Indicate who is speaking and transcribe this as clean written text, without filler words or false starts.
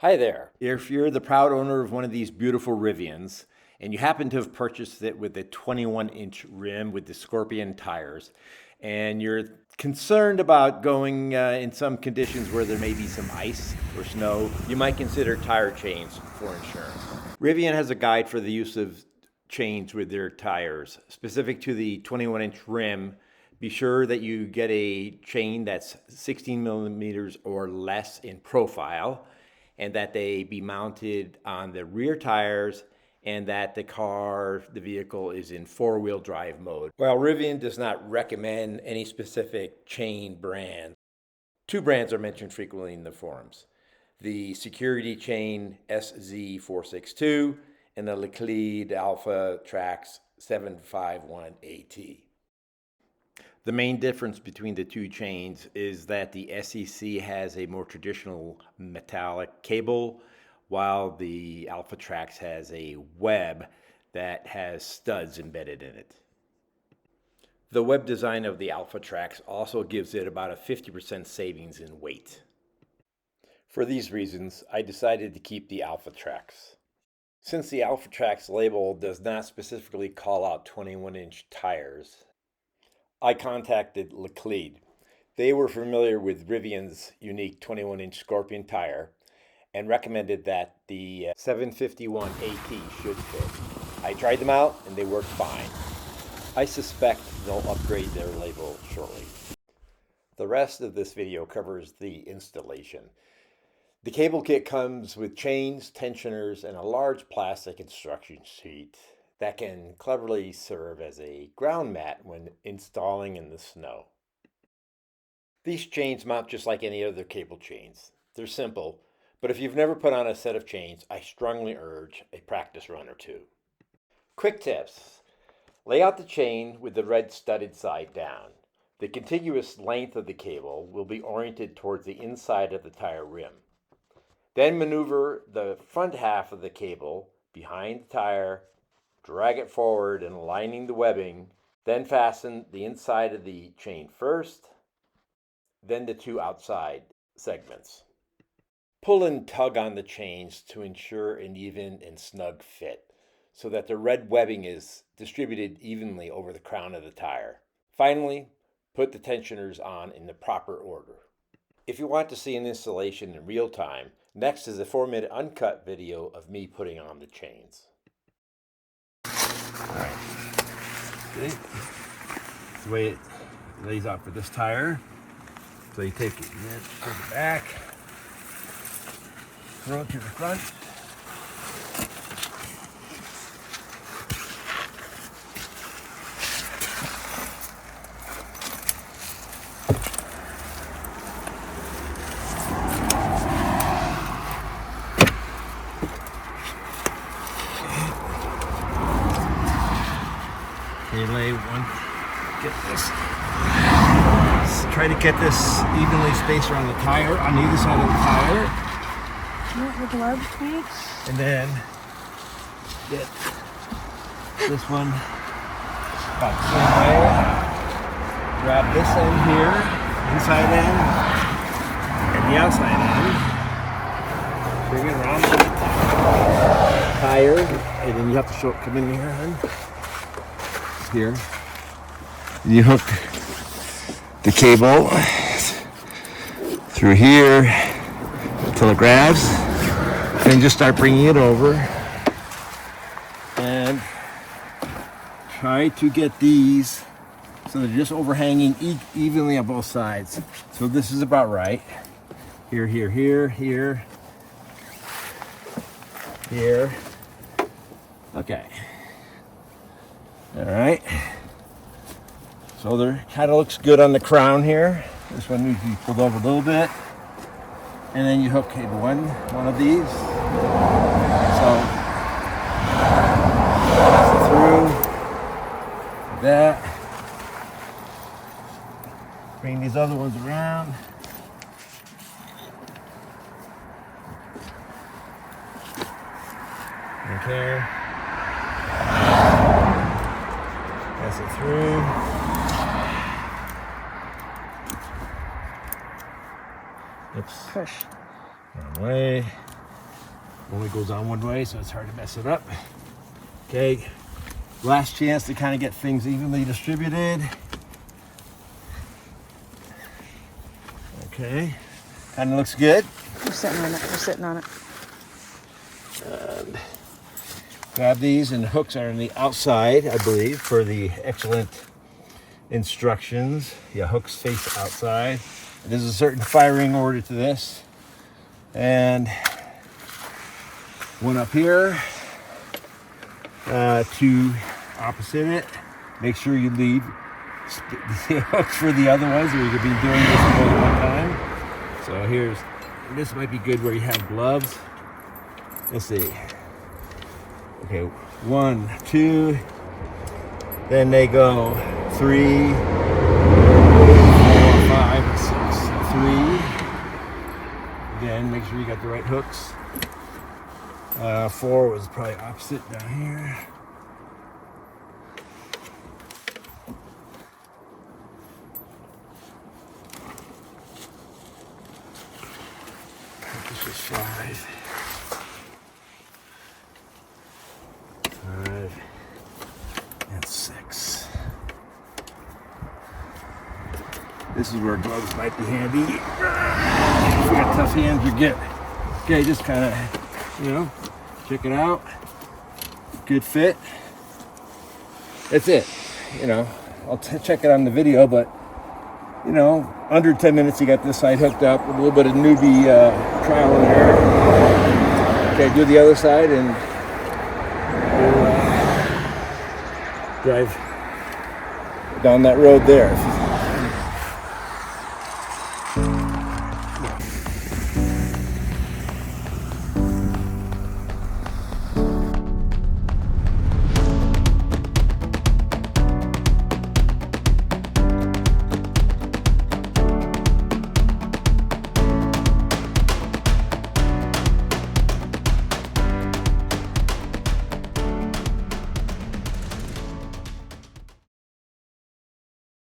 Speaker 1: Hi there. If you're the proud owner of one of these beautiful Rivians and you happen to have purchased it with a 21-inch rim with the Scorpion tires, and you're concerned about going in some conditions where there may be some ice or snow, you might consider tire chains for insurance. Rivian has a guide for the use of chains with their tires. Specific to the 21-inch rim, be sure that you get a chain that's 16 millimeters or less in profile, and that they be mounted on the rear tires, and that the vehicle is in four-wheel drive mode. While Rivian does not recommend any specific chain brand, two brands are mentioned frequently in the forums: the security chain SZ462 and the Leclerc Alpha Trax 751AT. The main difference between the two chains is that the SEC has a more traditional metallic cable, while the Alpha Trax has a web that has studs embedded in it. The web design of the Alpha Trax also gives it about a 50% savings in weight. For these reasons, I decided to keep the Alpha Trax. Since the Alpha Trax label does not specifically call out 21-inch tires, I contacted Leclerc. They were familiar with Rivian's unique 21-inch Scorpion tire and recommended that the 751 AT should fit. I tried them out and they worked fine. I suspect they'll upgrade their label shortly. The rest of this video covers the installation. The cable kit comes with chains, tensioners, and a large plastic instruction sheet that can cleverly serve as a ground mat when installing in the snow. These chains mount just like any other cable chains. They're simple, but if you've never put on a set of chains, I strongly urge a practice run or two. Quick tips: lay out the chain with the red studded side down. The contiguous length of the cable will be oriented towards the inside of the tire rim. Then maneuver the front half of the cable behind the tire, drag it forward and aligning the webbing, then fasten the inside of the chain first, then the two outside segments. Pull and tug on the chains to ensure an even and snug fit, so that the red webbing is distributed evenly over the crown of the tire. Finally, put the tensioners on in the proper order. If you want to see an installation in real time, next is a 4-minute uncut video of me putting on the chains. Alright, see? That's the way it lays out for this tire. So you take it back, throw it to the front. Lay one, get this, try to get this evenly spaced around the tire, on either side of the tire.
Speaker 2: With gloves, please.
Speaker 1: And then get this one about the same way. Grab this end here, inside end, and the outside end. Bring it around the tire, and then you have to come in here and here. You hook the cable through here until it grabs, then just start bringing it over and try to get these so they're just overhanging evenly on both sides. So this is about right. Here, here, here, here, here. Okay. All right, so there kind of looks good on the crown here. This one needs to be pulled over a little bit, and then you hook cable one of these. So pass it through like that. Bring these other ones around. Okay. Pass it through. Oops.
Speaker 2: Push.
Speaker 1: Wrong way. Only goes on one way, so it's hard to mess it up. Okay, last chance to kind of get things evenly distributed. Okay, kind of looks good.
Speaker 2: We're sitting on it. We're sitting on it.
Speaker 1: And grab these, and the hooks are on the outside, I believe, for the excellent instructions. Yeah, hooks face outside. There's a certain firing order to this. And one up here, two opposite it. Make sure you leave the hooks for the other ones, or you could be doing this more than one time. So this might be good where you have gloves. Let's see. Okay, 1, 2, then they go 3, 4, 5, and 6. 3. Again, make sure you got the right hooks. 4 was probably opposite down here. This is 5. 5 and 6. This is where gloves might be handy. If you got tough hands, you're good. Okay, just kind of, check it out. Good fit. That's it. I'll check it on the video, but under 10 minutes you got this side hooked up with a little bit of newbie trial and error. Okay, do the other side and we'll drive down that road there.